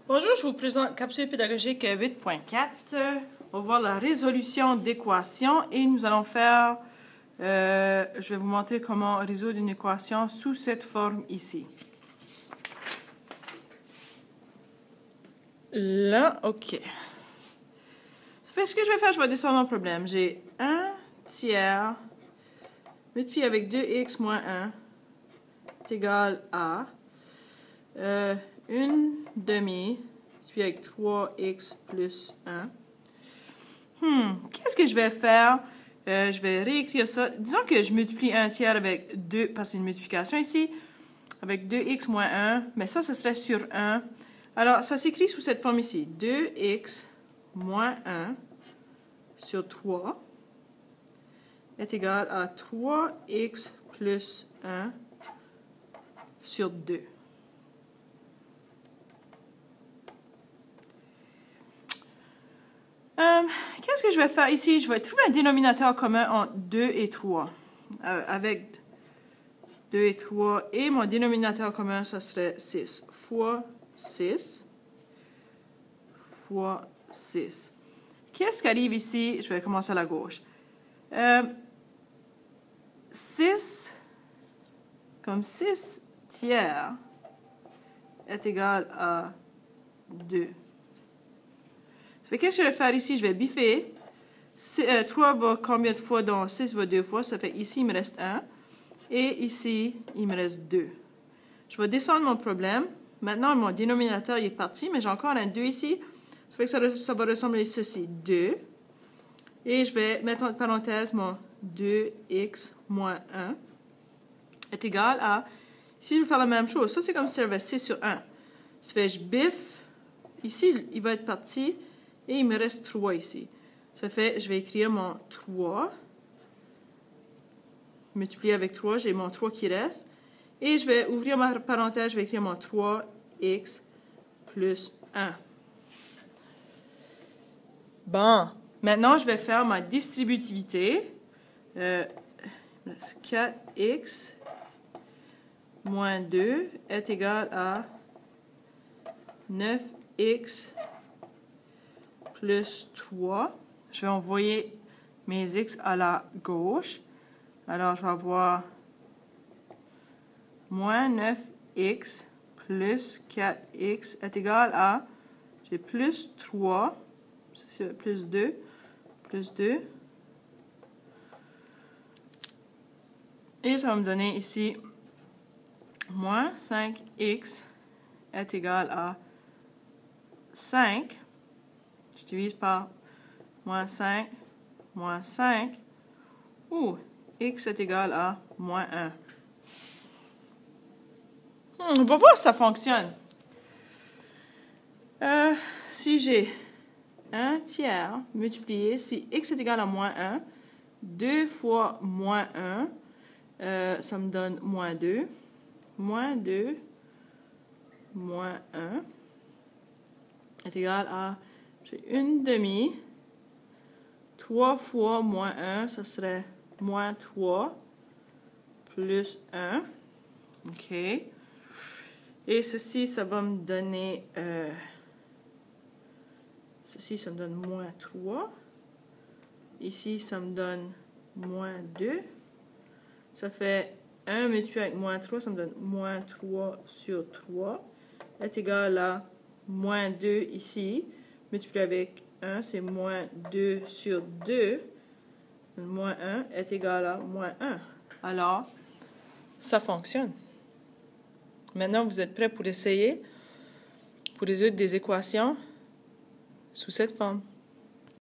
Bonjour, je vous présente Capsule pédagogique 8.4. On va voir la résolution d'équations et nous allons faire, je vais vous montrer comment résoudre une équation sous cette forme ici. Là, OK. Ça fait ce que je vais faire, je vais descendre mon problème. J'ai 1 tiers multiplié avec 2x moins 1 est égal à 1 demi multiplié avec 3x plus 1. Qu'est-ce que je vais faire? Je vais réécrire ça. Disons que je multiplie 1 tiers avec 2, parce que c'est une multiplication ici, avec 2x moins 1, mais ça serait sur 1. Alors, ça s'écrit sous cette forme ici. 2x moins 1 sur 3 est égal à 3x plus 1 sur 2. Qu'est-ce que je vais faire ici? Je vais trouver un dénominateur commun entre 2 et 3. Avec 2 et 3. Et mon dénominateur commun, ça serait 6 fois 6 fois 6. Qu'est-ce qui arrive ici? Je vais commencer à la gauche. 6 comme 6 tiers est égal à 2. Ça fait qu'est-ce que je vais faire ici? Je vais biffer. 3 va combien de fois? Donc 6 va 2 fois. Ça fait ici, il me reste 1. Et ici, il me reste 2. Je vais descendre mon problème. Maintenant, mon dénominateur il est parti, mais j'ai encore un 2 ici. Ça fait que ça va ressembler à ceci. 2. Et je vais mettre entre parenthèses mon 2x moins 1 est égal à... Ici, je vais faire la même chose. Ça, c'est comme si ça avait 6 sur 1. Ça fait je biffe. Ici, il va être parti. Et il me reste 3 ici. Ça fait, je vais écrire mon 3. Multiplié avec 3, j'ai mon 3 qui reste. Et je vais ouvrir ma parenthèse, je vais écrire mon 3x plus 1. Bon, maintenant je vais faire ma distributivité. 4x moins 2 est égal à 9x plus 3. Je vais envoyer mes x à la gauche. Alors, je vais avoir moins 9x plus 4x est égal à, j'ai plus 3, c'est plus 2, et ça va me donner ici, moins 5x est égal à 5. Je divise par moins 5, ou x est égal à moins 1. On va voir si ça fonctionne. Si j'ai 1 tiers multiplié, si x est égal à moins 1, 2 fois moins 1, ça me donne moins 2. Moins 2, moins 1 est égal à, j'ai 1 demi. 3 fois moins 1, ça serait moins 3 plus 1. OK. Et ceci, ça va me donner... ceci, ça me donne moins 3. Ici, ça me donne moins 2. Ça fait 1 multiplié avec moins 3, ça me donne moins 3 sur 3 est égal à moins 2 ici. Multiplié avec 1, c'est moins 2 sur 2. Moins 1 est égal à moins 1. Alors, ça fonctionne. Maintenant, vous êtes prêts pour essayer, pour résoudre des équations sous cette forme.